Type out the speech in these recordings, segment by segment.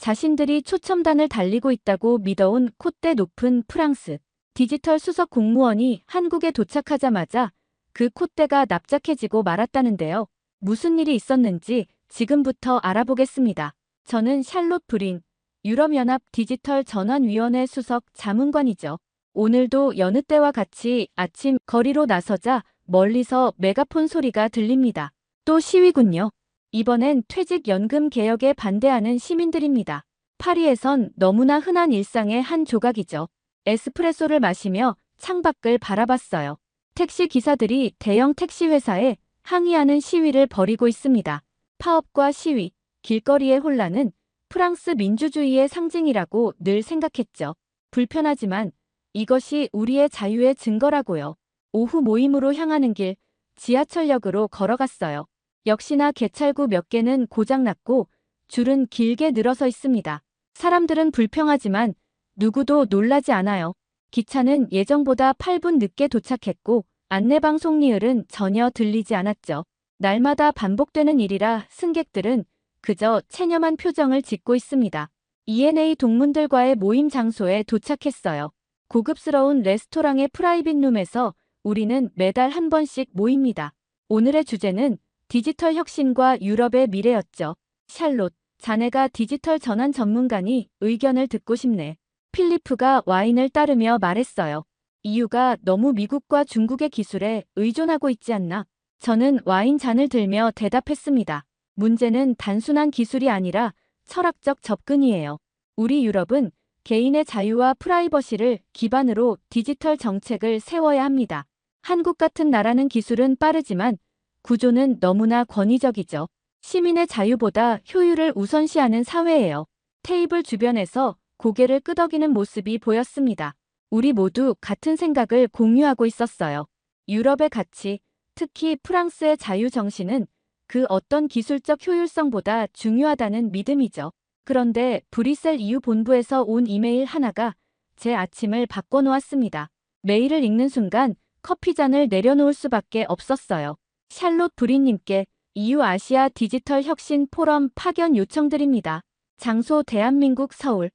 자신들이 초첨단을 달리고 있다고 믿어온 콧대 높은 프랑스 디지털 수석 공무원이 한국에 도착하자마자 그 콧대가 납작해지고 말았다는데요. 무슨 일이 있었는지 지금부터 알아보겠습니다. 저는 샬롯 브린, 유럽연합 디지털 전환위원회 수석 자문관이죠. 오늘도 여느 때와 같이 아침 거리로 나서자 멀리서 메가폰 소리가 들립니다. 또 시위군요. 이번엔 퇴직연금 개혁에 반대하는 시민들입니다. 파리에선 너무나 흔한 일상의 한 조각이죠. 에스프레소를 마시며 창밖을 바라봤어요. 택시 기사들이 대형 택시 회사에 항의하는 시위를 벌이고 있습니다. 파업과 시위, 길거리의 혼란은 프랑스 민주주의의 상징이라고 늘 생각했죠. 불편하지만 이것이 우리의 자유의 증거라고요. 오후 모임으로 향하는 길, 지하철역으로 걸어갔어요. 역시나 개찰구 몇 개는 고장났고 줄은 길게 늘어서 있습니다. 사람들은 불평하지만 누구도 놀라지 않아요. 기차는 예정보다 8분 늦게 도착했고 안내방송 리을은 전혀 들리지 않았죠. 날마다 반복되는 일이라 승객들은 그저 체념한 표정을 짓고 있습니다. ENA 동문들과의 모임 장소에 도착했어요. 고급스러운 레스토랑의 프라이빗 룸에서 우리는 매달 한 번씩 모입니다. 오늘의 주제는 디지털 혁신과 유럽의 미래였죠. 샬롯, 자네가 디지털 전환 전문가니 의견을 듣고 싶네. 필리프가 와인을 따르며 말했어요. 이유가 너무 미국과 중국의 기술에 의존하고 있지 않나? 저는 와인 잔을 들며 대답했습니다. 문제는 단순한 기술이 아니라 철학적 접근이에요. 우리 유럽은 개인의 자유와 프라이버시를 기반으로 디지털 정책을 세워야 합니다. 한국 같은 나라는 기술은 빠르지만 구조는 너무나 권위적이죠. 시민의 자유보다 효율을 우선시하는 사회예요. 테이블 주변에서 고개를 끄덕이는 모습이 보였습니다. 우리 모두 같은 생각을 공유하고 있었어요. 유럽의 가치, 특히 프랑스의 자유 정신은 그 어떤 기술적 효율성보다 중요하다는 믿음이죠. 그런데 브뤼셀 EU 본부에서 온 이메일 하나가 제 아침을 바꿔놓았습니다. 메일을 읽는 순간 커피잔을 내려놓을 수밖에 없었어요. 샬롯 브린님께 EU 아시아 디지털 혁신 포럼 파견 요청드립니다. 장소 대한민국 서울.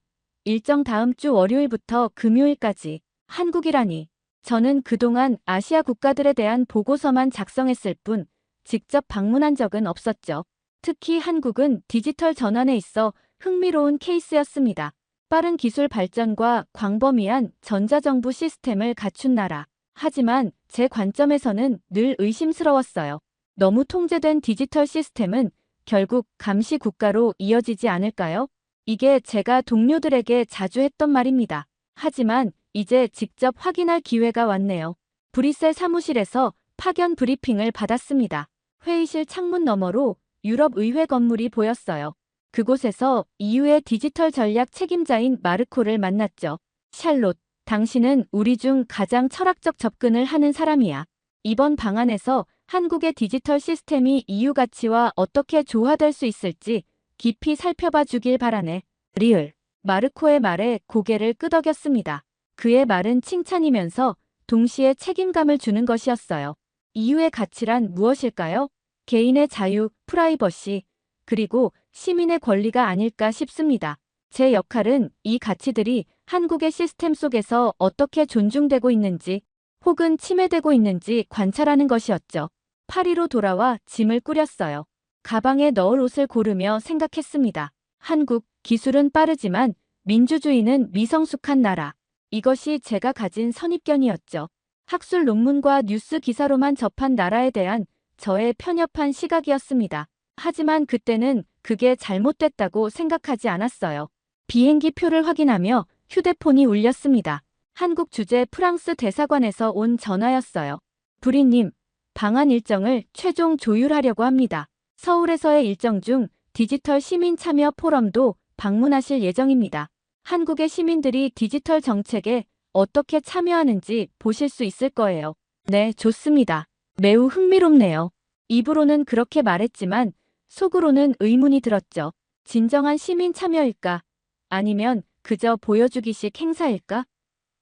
일정 다음 주 월요일부터 금요일까지. 한국이라니. 저는 그동안 아시아 국가들에 대한 보고서만 작성했을 뿐 직접 방문한 적은 없었죠. 특히 한국은 디지털 전환에 있어 흥미로운 케이스였습니다. 빠른 기술 발전과 광범위한 전자정부 시스템을 갖춘 나라. 하지만 제 관점에서는 늘 의심스러웠어요. 너무 통제된 디지털 시스템은 결국 감시 국가로 이어지지 않을까요? 이게 제가 동료들에게 자주 했던 말입니다. 하지만 이제 직접 확인할 기회가 왔네요. 브뤼셀 사무실에서 파견 브리핑을 받았습니다. 회의실 창문 너머로 유럽 의회 건물이 보였어요. 그곳에서 EU의 디지털 전략 책임자인 마르코를 만났죠. 샬롯, 당신은 우리 중 가장 철학적 접근을 하는 사람이야. 이번 방안에서 한국의 디지털 시스템이 EU 가치와 어떻게 조화될 수 있을지 깊이 살펴봐 주길 바라네. 리을. 마르코의 말에 고개를 끄덕였습니다. 그의 말은 칭찬이면서 동시에 책임감을 주는 것이었어요. EU의 가치란 무엇일까요? 개인의 자유, 프라이버시, 그리고 시민의 권리가 아닐까 싶습니다. 제 역할은 이 가치들이 한국의 시스템 속에서 어떻게 존중되고 있는지 혹은 침해되고 있는지 관찰하는 것이었죠. 파리로 돌아와 짐을 꾸렸어요. 가방에 넣을 옷을 고르며 생각했습니다. 한국, 기술은 빠르지만 민주주의는 미성숙한 나라. 이것이 제가 가진 선입견이었죠. 학술 논문과 뉴스 기사로만 접한 나라에 대한 저의 편협한 시각이었습니다. 하지만 그때는 그게 잘못됐다고 생각하지 않았어요. 비행기 표를 확인하며 휴대폰이 울렸습니다. 한국 주재 프랑스 대사관에서 온 전화였어요. 브리님, 방한 일정을 최종 조율하려고 합니다. 서울에서의 일정 중 디지털 시민 참여 포럼도 방문하실 예정입니다. 한국의 시민들이 디지털 정책에 어떻게 참여하는지 보실 수 있을 거예요. 네, 좋습니다. 매우 흥미롭네요. 입으로는 그렇게 말했지만 속으로는 의문이 들었죠. 진정한 시민 참여일까? 아니면 그저 보여주기식 행사일까?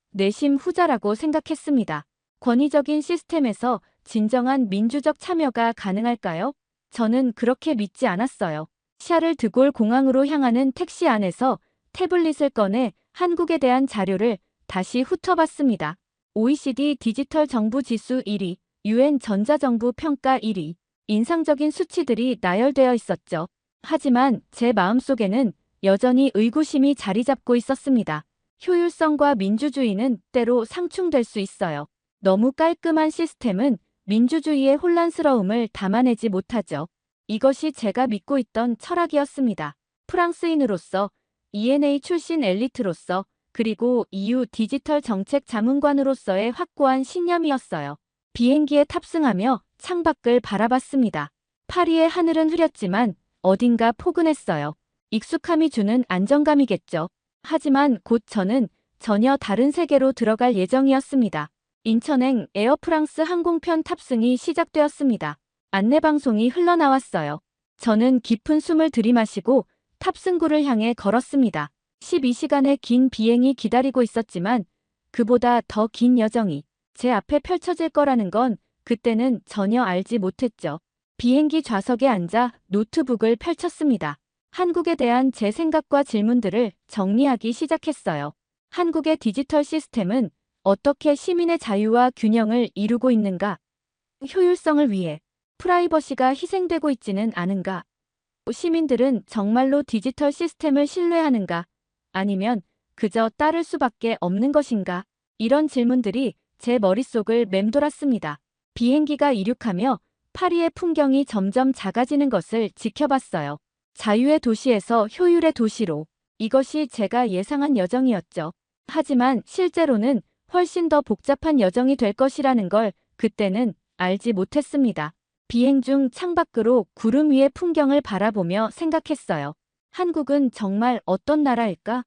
내심 후자라고 생각했습니다. 권위적인 시스템에서 진정한 민주적 참여가 가능할까요? 저는 그렇게 믿지 않았어요. 샤를 드골 공항으로 향하는 택시 안에서 태블릿을 꺼내 한국에 대한 자료를 다시 훑어봤습니다. OECD 디지털 정부 지수 1위, UN 전자정부 평가 1위. 인상적인 수치들이 나열되어 있었죠. 하지만 제 마음속에는 여전히 의구심이 자리 잡고 있었습니다. 효율성과 민주주의는 때로 상충될 수 있어요. 너무 깔끔한 시스템은 민주주의의 혼란스러움을 담아내지 못하죠. 이것이 제가 믿고 있던 철학이었습니다. 프랑스인으로서, ENA 출신 엘리트로서, 그리고 EU 디지털 정책 자문관으로서의 확고한 신념이었어요. 비행기에 탑승하며 창밖을 바라봤습니다. 파리의 하늘은 흐렸지만 어딘가 포근했어요. 익숙함이 주는 안정감이겠죠. 하지만 곧 저는 전혀 다른 세계로 들어갈 예정이었습니다. 인천행 에어프랑스 항공편 탑승이 시작되었습니다. 안내방송이 흘러나왔어요. 저는 깊은 숨을 들이마시고 탑승구를 향해 걸었습니다. 12시간의 긴 비행이 기다리고 있었지만 그보다 더 긴 여정이 제 앞에 펼쳐질 거라는 건 그때는 전혀 알지 못했죠. 비행기 좌석에 앉아 노트북을 펼쳤습니다. 한국에 대한 제 생각과 질문들을 정리하기 시작했어요. 한국의 디지털 시스템은 어떻게 시민의 자유와 균형을 이루고 있는가? 효율성을 위해 프라이버시가 희생되고 있지는 않은가? 시민들은 정말로 디지털 시스템을 신뢰하는가? 아니면 그저 따를 수밖에 없는 것인가? 이런 질문들이 제 머릿속을 맴돌았습니다. 비행기가 이륙하며 파리의 풍경이 점점 작아지는 것을 지켜봤어요. 자유의 도시에서 효율의 도시로. 이것이 제가 예상한 여정이었죠. 하지만 실제로는 훨씬 더 복잡한 여정이 될 것이라는 걸 그때는 알지 못했습니다. 비행 중 창밖으로 구름 위의 풍경을 바라보며 생각했어요. 한국은 정말 어떤 나라일까?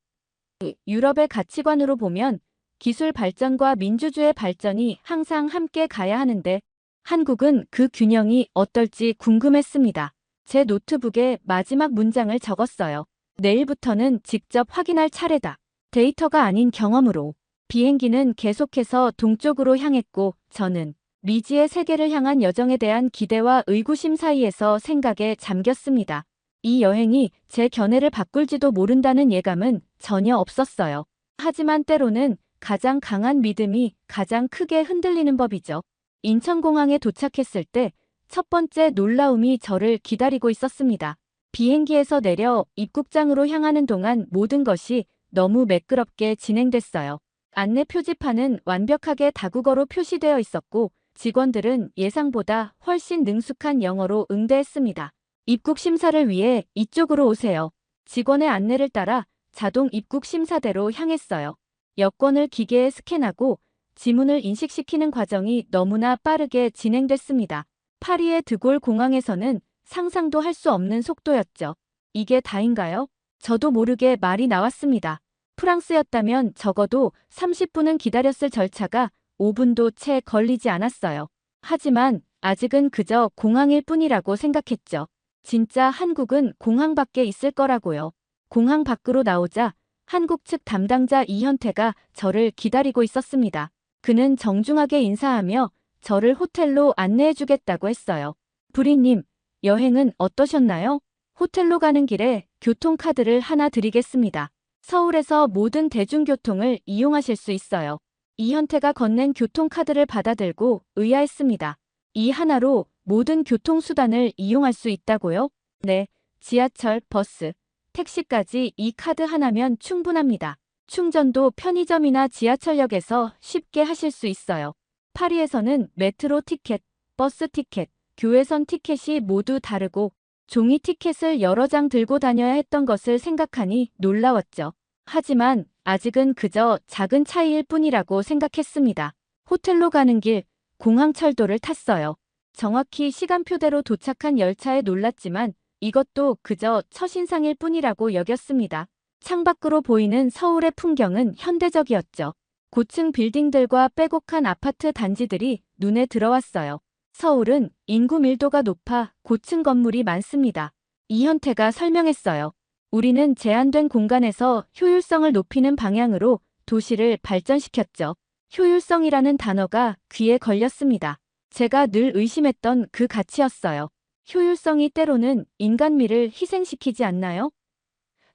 유럽의 가치관으로 보면 기술 발전과 민주주의 발전이 항상 함께 가야 하는데 한국은 그 균형이 어떨지 궁금했습니다. 제 노트북에 마지막 문장을 적었어요. 내일부터는 직접 확인할 차례다. 데이터가 아닌 경험으로. 비행기는 계속해서 동쪽으로 향했고 저는 미지의 세계를 향한 여정에 대한 기대와 의구심 사이에서 생각에 잠겼습니다. 이 여행이 제 견해를 바꿀지도 모른다는 예감은 전혀 없었어요. 하지만 때로는 가장 강한 믿음이 가장 크게 흔들리는 법이죠. 인천공항에 도착했을 때 첫 번째 놀라움이 저를 기다리고 있었습니다. 비행기에서 내려 입국장으로 향하는 동안 모든 것이 너무 매끄럽게 진행됐어요. 안내 표지판은 완벽하게 다국어로 표시되어 있었고 직원들은 예상보다 훨씬 능숙한 영어로 응대했습니다. 입국 심사를 위해 이쪽으로 오세요. 직원의 안내를 따라 자동 입국 심사대로 향했어요. 여권을 기계에 스캔하고 지문을 인식시키는 과정이 너무나 빠르게 진행됐습니다. 파리의 드골 공항에서는 상상도 할 수 없는 속도였죠. 이게 다인가요? 저도 모르게 말이 나왔습니다. 프랑스였다면 적어도 30분은 기다렸을 절차가 5분도 채 걸리지 않았어요. 하지만 아직은 그저 공항일 뿐이라고 생각했죠. 진짜 한국은 공항 밖에 있을 거라고요. 공항 밖으로 나오자 한국 측 담당자 이현태가 저를 기다리고 있었습니다. 그는 정중하게 인사하며 저를 호텔로 안내해주겠다고 했어요. 부리님, 여행은 어떠셨나요? 호텔로 가는 길에 교통카드를 하나 드리겠습니다. 서울에서 모든 대중교통을 이용하실 수 있어요. 이현태가 건넨 교통카드를 받아들고 의아했습니다. 이 하나로 모든 교통수단을 이용할 수 있다고요? 네, 지하철, 버스, 택시까지 이 카드 하나면 충분합니다. 충전도 편의점이나 지하철역에서 쉽게 하실 수 있어요. 파리에서는 메트로 티켓, 버스 티켓, 교외선 티켓이 모두 다르고 종이 티켓을 여러 장 들고 다녀야 했던 것을 생각하니 놀라웠죠. 하지만 아직은 그저 작은 차이일 뿐이라고 생각했습니다. 호텔로 가는 길, 공항철도를 탔어요. 정확히 시간표대로 도착한 열차에 놀랐지만 이것도 그저 첫인상일 뿐이라고 여겼습니다. 창밖으로 보이는 서울의 풍경은 현대적이었죠. 고층 빌딩들과 빼곡한 아파트 단지들이 눈에 들어왔어요. 서울은 인구 밀도가 높아 고층 건물이 많습니다. 이현태가 설명했어요. 우리는 제한된 공간에서 효율성을 높이는 방향으로 도시를 발전시켰죠. 효율성이라는 단어가 귀에 걸렸습니다. 제가 늘 의심했던 그 가치였어요. 효율성이 때로는 인간미를 희생시키지 않나요?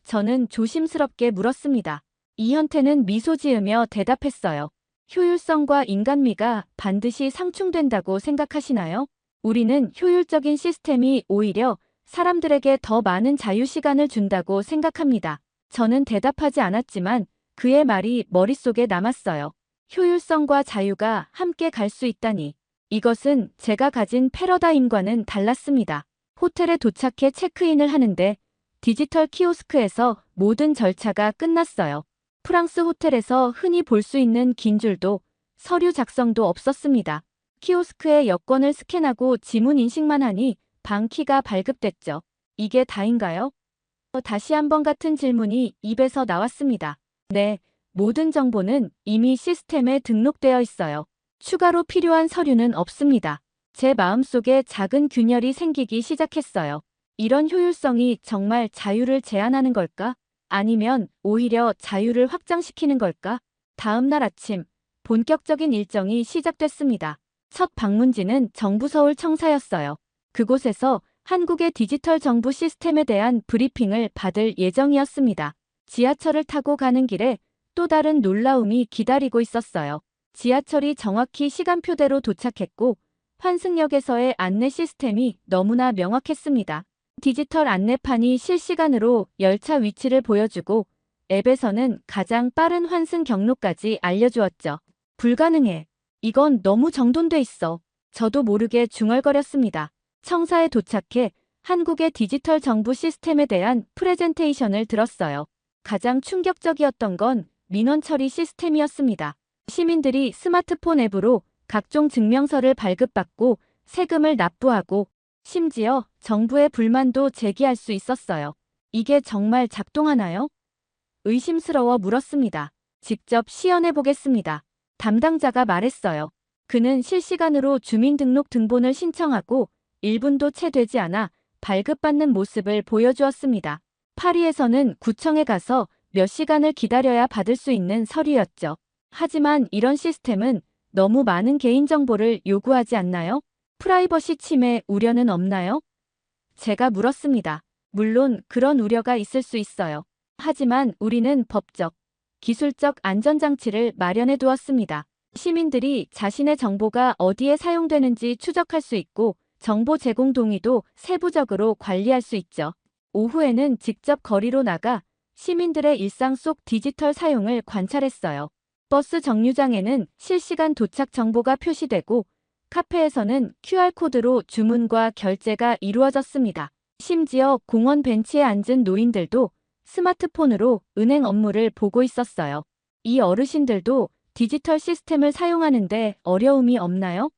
저는 조심스럽게 물었습니다. 이현태는 미소 지으며 대답했어요. 효율성과 인간미가 반드시 상충된다고 생각하시나요? 우리는 효율적인 시스템이 오히려 사람들에게 더 많은 자유 시간을 준다고 생각합니다. 저는 대답하지 않았지만 그의 말이 머릿속에 남았어요. 효율성과 자유가 함께 갈 수 있다니. 이것은 제가 가진 패러다임과는 달랐습니다. 호텔에 도착해 체크인을 하는데 디지털 키오스크에서 모든 절차가 끝났어요. 프랑스 호텔에서 흔히 볼 수 있는 긴 줄도 서류 작성도 없었습니다. 키오스크에 여권을 스캔하고 지문 인식만 하니 방 키가 발급됐죠. 이게 다인가요? 다시 한번 같은 질문이 입에서 나왔습니다. 네, 모든 정보는 이미 시스템에 등록되어 있어요. 추가로 필요한 서류는 없습니다. 제 마음속에 작은 균열이 생기기 시작했어요. 이런 효율성이 정말 자유를 제한하는 걸까? 아니면 오히려 자유를 확장시키는 걸까? 다음 날 아침, 본격적인 일정이 시작됐습니다. 첫 방문지는 정부 서울 청사였어요. 그곳에서 한국의 디지털 정부 시스템에 대한 브리핑을 받을 예정이었습니다. 지하철을 타고 가는 길에 또 다른 놀라움이 기다리고 있었어요. 지하철이 정확히 시간표대로 도착했고 환승역에서의 안내 시스템이 너무나 명확했습니다. 디지털 안내판이 실시간으로 열차 위치를 보여주고 앱에서는 가장 빠른 환승 경로까지 알려주었죠. 불가능해. 이건 너무 정돈돼 있어. 저도 모르게 중얼거렸습니다. 청사에 도착해 한국의 디지털 정부 시스템에 대한 프레젠테이션을 들었어요. 가장 충격적이었던 건 민원 처리 시스템이었습니다. 시민들이 스마트폰 앱으로 각종 증명서를 발급받고 세금을 납부하고 심지어 정부의 불만도 제기할 수 있었어요. 이게 정말 작동하나요? 의심스러워 물었습니다. 직접 시연해 보겠습니다. 담당자가 말했어요. 그는 실시간으로 주민등록 등본을 신청하고 1분도 채 되지 않아 발급받는 모습을 보여주었습니다. 파리에서는 구청에 가서 몇 시간을 기다려야 받을 수 있는 서류였죠. 하지만 이런 시스템은 너무 많은 개인정보를 요구하지 않나요? 프라이버시 침해 우려는 없나요? 제가 물었습니다. 물론 그런 우려가 있을 수 있어요. 하지만 우리는 법적, 기술적 안전장치를 마련해 두었습니다. 시민들이 자신의 정보가 어디에 사용되는지 추적할 수 있고 정보 제공 동의도 세부적으로 관리할 수 있죠. 오후에는 직접 거리로 나가 시민들의 일상 속 디지털 사용을 관찰했어요. 버스 정류장에는 실시간 도착 정보가 표시되고 카페에서는 QR코드로 주문과 결제가 이루어졌습니다. 심지어 공원 벤치에 앉은 노인들도 스마트폰으로 은행 업무를 보고 있었어요. 이 어르신들도 디지털 시스템을 사용하는데 어려움이 없나요?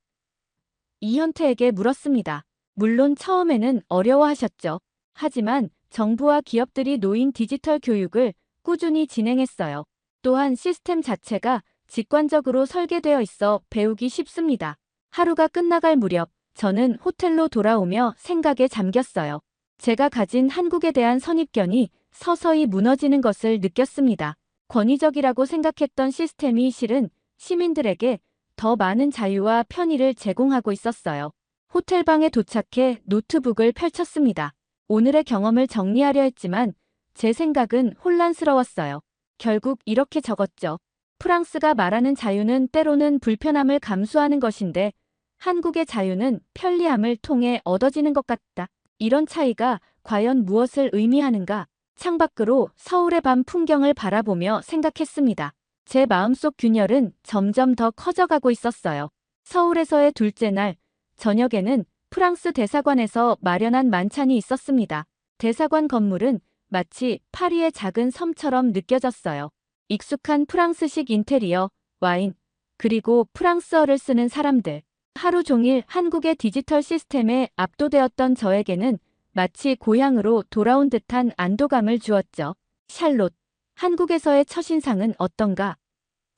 이현태에게 물었습니다. 물론 처음에는 어려워하셨죠. 하지만 정부와 기업들이 노인 디지털 교육을 꾸준히 진행했어요. 또한 시스템 자체가 직관적으로 설계되어 있어 배우기 쉽습니다. 하루가 끝나갈 무렵 저는 호텔로 돌아오며 생각에 잠겼어요. 제가 가진 한국에 대한 선입견이 서서히 무너지는 것을 느꼈습니다. 권위적이라고 생각했던 시스템이 실은 시민들에게 더 많은 자유와 편의를 제공하고 있었어요. 호텔방에 도착해 노트북을 펼쳤습니다. 오늘의 경험을 정리하려 했지만 제 생각은 혼란스러웠어요. 결국 이렇게 적었죠. 프랑스가 말하는 자유는 때로는 불편함을 감수하는 것인데 한국의 자유는 편리함을 통해 얻어지는 것 같다. 이런 차이가 과연 무엇을 의미하는가? 창밖으로 서울의 밤 풍경을 바라보며 생각했습니다. 제 마음속 균열은 점점 더 커져가고 있었어요. 서울에서의 둘째 날, 저녁에는 프랑스 대사관에서 마련한 만찬이 있었습니다. 대사관 건물은 마치 파리의 작은 섬처럼 느껴졌어요. 익숙한 프랑스식 인테리어, 와인, 그리고 프랑스어를 쓰는 사람들. 하루 종일 한국의 디지털 시스템에 압도되었던 저에게는 마치 고향으로 돌아온 듯한 안도감을 주었죠. 샬롯, 한국에서의 첫인상은 어떤가?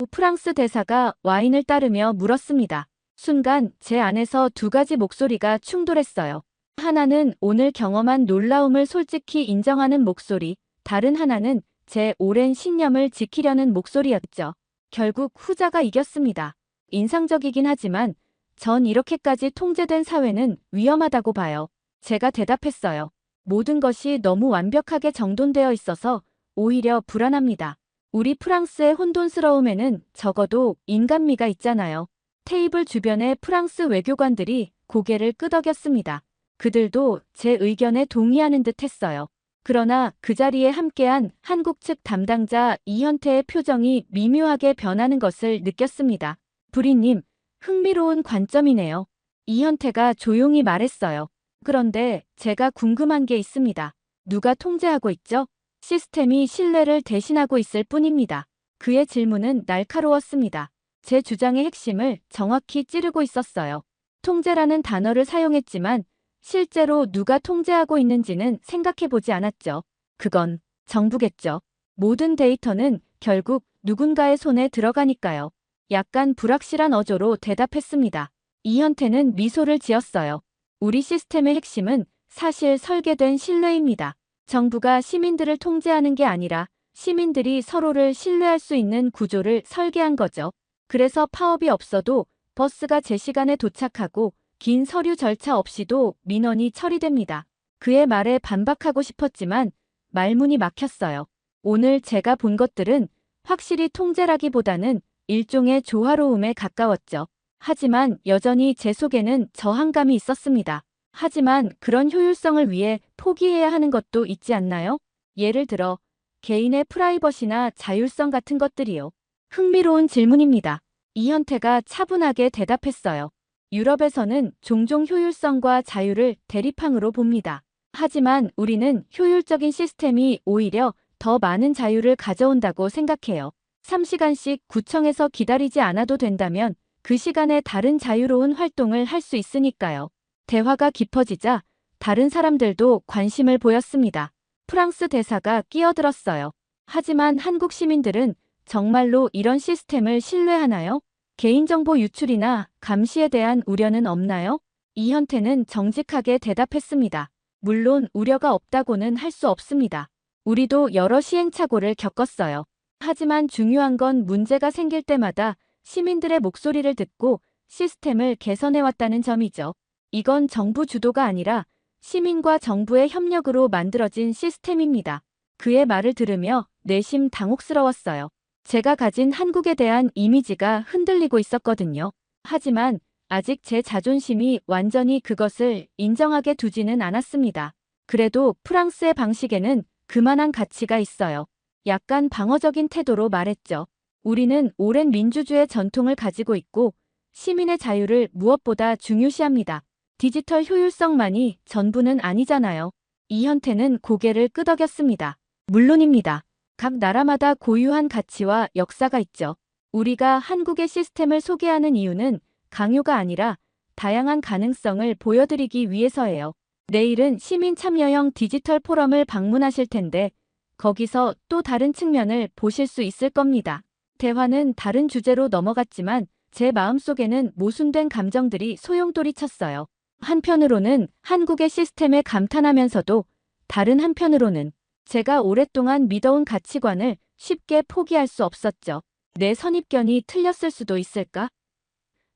프랑스 대사가 와인을 따르며 물었습니다. 순간 제 안에서 두 가지 목소리가 충돌했어요. 하나는 오늘 경험한 놀라움을 솔직히 인정하는 목소리, 다른 하나는 제 오랜 신념을 지키려는 목소리였죠. 결국 후자가 이겼습니다. 인상적이긴 하지만 전 이렇게까지 통제된 사회는 위험하다고 봐요. 제가 대답했어요. 모든 것이 너무 완벽하게 정돈되어 있어서 오히려 불안합니다. 우리 프랑스의 혼돈스러움에는 적어도 인간미가 있잖아요. 테이블 주변의 프랑스 외교관들이 고개를 끄덕였습니다. 그들도 제 의견에 동의하는 듯 했어요. 그러나 그 자리에 함께한 한국 측 담당자 이현태의 표정이 미묘하게 변하는 것을 느꼈습니다. 부리님, 흥미로운 관점이네요. 이현태가 조용히 말했어요. 그런데 제가 궁금한 게 있습니다. 누가 통제하고 있죠? 시스템이 신뢰를 대신하고 있을 뿐입니다. 그의 질문은 날카로웠습니다. 제 주장의 핵심을 정확히 찌르고 있었어요. 통제라는 단어를 사용했지만 실제로 누가 통제하고 있는지는 생각해보지 않았죠. 그건 정부겠죠. 모든 데이터는 결국 누군가의 손에 들어가니까요. 약간 불확실한 어조로 대답했습니다. 이현태는 미소를 지었어요. 우리 시스템의 핵심은 사실 설계된 신뢰입니다. 정부가 시민들을 통제하는 게 아니라 시민들이 서로를 신뢰할 수 있는 구조를 설계한 거죠. 그래서 파업이 없어도 버스가 제 시간에 도착하고 긴 서류 절차 없이도 민원이 처리됩니다. 그의 말에 반박하고 싶었지만 말문이 막혔어요. 오늘 제가 본 것들은 확실히 통제라기보다는 일종의 조화로움에 가까웠죠. 하지만 여전히 제 속에는 저항감이 있었습니다. 하지만 그런 효율성을 위해 포기해야 하는 것도 있지 않나요? 예를 들어 개인의 프라이버시나 자율성 같은 것들이요. 흥미로운 질문입니다. 이현태가 차분하게 대답했어요. 유럽에서는 종종 효율성과 자유를 대립항으로 봅니다. 하지만 우리는 효율적인 시스템이 오히려 더 많은 자유를 가져온다고 생각해요. 3시간씩 구청에서 기다리지 않아도 된다면 그 시간에 다른 자유로운 활동을 할 수 있으니까요. 대화가 깊어지자 다른 사람들도 관심을 보였습니다. 프랑스 대사가 끼어들었어요. 하지만 한국 시민들은 정말로 이런 시스템을 신뢰하나요? 개인정보 유출이나 감시에 대한 우려는 없나요? 이현태는 정직하게 대답했습니다. 물론 우려가 없다고는 할 수 없습니다. 우리도 여러 시행착오를 겪었어요. 하지만 중요한 건 문제가 생길 때마다 시민들의 목소리를 듣고 시스템을 개선해왔다는 점이죠. 이건 정부 주도가 아니라 시민과 정부의 협력으로 만들어진 시스템입니다. 그의 말을 들으며 내심 당혹스러웠어요. 제가 가진 한국에 대한 이미지가 흔들리고 있었거든요. 하지만 아직 제 자존심이 완전히 그것을 인정하게 두지는 않았습니다. 그래도 프랑스의 방식에는 그만한 가치가 있어요. 약간 방어적인 태도로 말했죠. 우리는 오랜 민주주의 전통을 가지고 있고 시민의 자유를 무엇보다 중요시합니다. 디지털 효율성만이 전부는 아니잖아요. 이현태는 고개를 끄덕였습니다. 물론입니다. 각 나라마다 고유한 가치와 역사가 있죠. 우리가 한국의 시스템을 소개하는 이유는 강요가 아니라 다양한 가능성을 보여드리기 위해서예요. 내일은 시민 참여형 디지털 포럼을 방문하실 텐데 거기서 또 다른 측면을 보실 수 있을 겁니다. 대화는 다른 주제로 넘어갔지만 제 마음속에는 모순된 감정들이 소용돌이쳤어요. 한편으로는 한국의 시스템에 감탄하면서도 다른 한편으로는 제가 오랫동안 믿어온 가치관을 쉽게 포기할 수 없었죠. 내 선입견이 틀렸을 수도 있을까?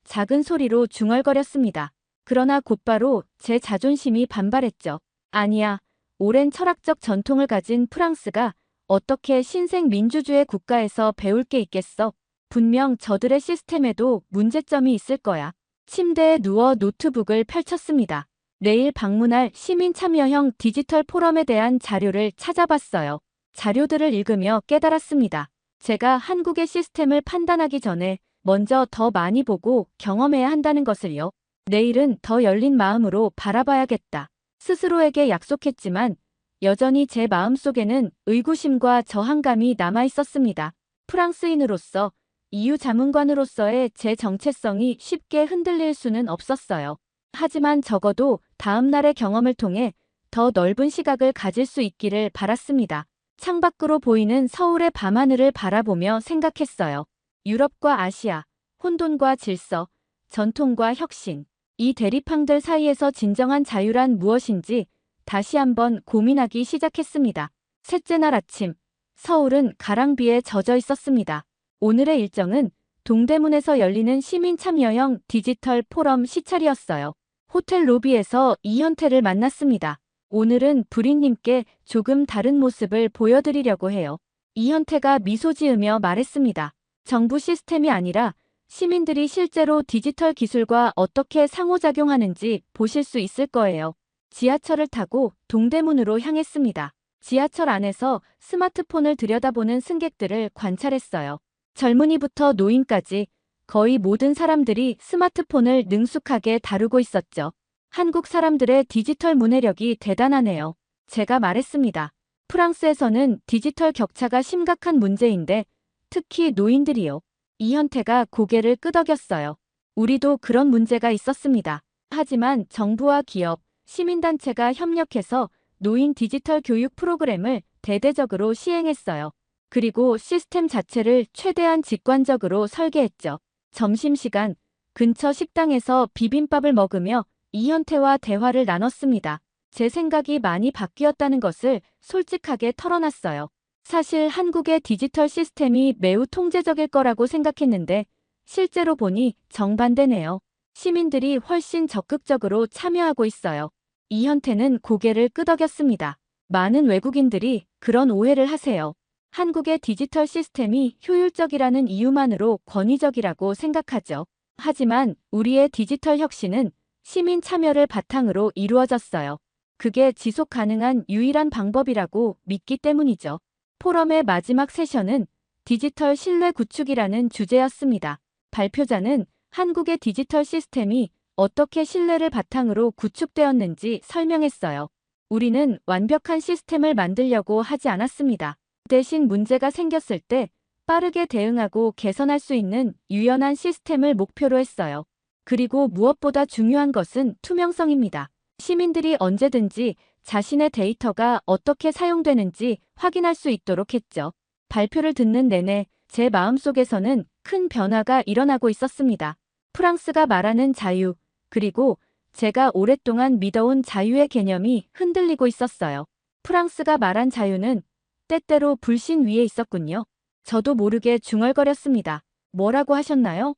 작은 소리로 중얼거렸습니다. 그러나 곧바로 제 자존심이 반발했죠. 아니야. 오랜 철학적 전통을 가진 프랑스가 어떻게 신생 민주주의 국가에서 배울 게 있겠어? 분명 저들의 시스템에도 문제점이 있을 거야. 침대에 누워 노트북을 펼쳤습니다. 내일 방문할 시민 참여형 디지털 포럼에 대한 자료를 찾아봤어요. 자료들을 읽으며 깨달았습니다. 제가 한국의 시스템을 판단하기 전에 먼저 더 많이 보고 경험해야 한다는 것을요. 내일은 더 열린 마음으로 바라봐야겠다. 스스로에게 약속했지만 여전히 제 마음속에는 의구심과 저항감이 남아있었습니다. 프랑스인으로서 EU 자문관으로서의 제 정체성이 쉽게 흔들릴 수는 없었어요. 하지만 적어도 다음 날의 경험을 통해 더 넓은 시각을 가질 수 있기를 바랐습니다. 창밖으로 보이는 서울의 밤하늘을 바라보며 생각했어요. 유럽과 아시아, 혼돈과 질서, 전통과 혁신. 이 대립항들 사이에서 진정한 자유란 무엇인지 다시 한번 고민하기 시작했습니다. 셋째 날 아침, 서울은 가랑비에 젖어 있었습니다. 오늘의 일정은 동대문에서 열리는 시민 참여형 디지털 포럼 시찰이었어요. 호텔 로비에서 이현태를 만났습니다. 오늘은 부리님께 조금 다른 모습을 보여드리려고 해요. 이현태가 미소 지으며 말했습니다. 정부 시스템이 아니라 시민들이 실제로 디지털 기술과 어떻게 상호작용하는지 보실 수 있을 거예요. 지하철을 타고 동대문으로 향했습니다. 지하철 안에서 스마트폰을 들여다보는 승객들을 관찰했어요. 젊은이부터 노인까지 거의 모든 사람들이 스마트폰을 능숙하게 다루고 있었죠. 한국 사람들의 디지털 문해력이 대단하네요. 제가 말했습니다. 프랑스에서는 디지털 격차가 심각한 문제인데 특히 노인들이요. 이현태가 고개를 끄덕였어요. 우리도 그런 문제가 있었습니다. 하지만 정부와 기업, 시민단체가 협력해서 노인 디지털 교육 프로그램을 대대적으로 시행했어요. 그리고 시스템 자체를 최대한 직관적으로 설계했죠. 점심시간, 근처 식당에서 비빔밥을 먹으며 이현태와 대화를 나눴습니다. 제 생각이 많이 바뀌었다는 것을 솔직하게 털어놨어요. 사실 한국의 디지털 시스템이 매우 통제적일 거라고 생각했는데 실제로 보니 정반대네요. 시민들이 훨씬 적극적으로 참여하고 있어요. 이현태는 고개를 끄덕였습니다. 많은 외국인들이 그런 오해를 하세요. 한국의 디지털 시스템이 효율적이라는 이유만으로 권위적이라고 생각하죠. 하지만 우리의 디지털 혁신은 시민 참여를 바탕으로 이루어졌어요. 그게 지속 가능한 유일한 방법이라고 믿기 때문이죠. 포럼의 마지막 세션은 디지털 신뢰 구축이라는 주제였습니다. 발표자는 한국의 디지털 시스템이 어떻게 신뢰를 바탕으로 구축되었는지 설명했어요. 우리는 완벽한 시스템을 만들려고 하지 않았습니다. 대신 문제가 생겼을 때 빠르게 대응하고 개선할 수 있는 유연한 시스템을 목표로 했어요. 그리고 무엇보다 중요한 것은 투명성입니다. 시민들이 언제든지 자신의 데이터가 어떻게 사용되는지 확인할 수 있도록 했죠. 발표를 듣는 내내 제 마음속에서는 큰 변화가 일어나고 있었습니다. 프랑스가 말하는 자유, 그리고 제가 오랫동안 믿어온 자유의 개념이 흔들리고 있었어요. 프랑스가 말한 자유는 때때로 불신 위에 있었군요. 저도 모르게 중얼거렸습니다. 뭐라고 하셨나요?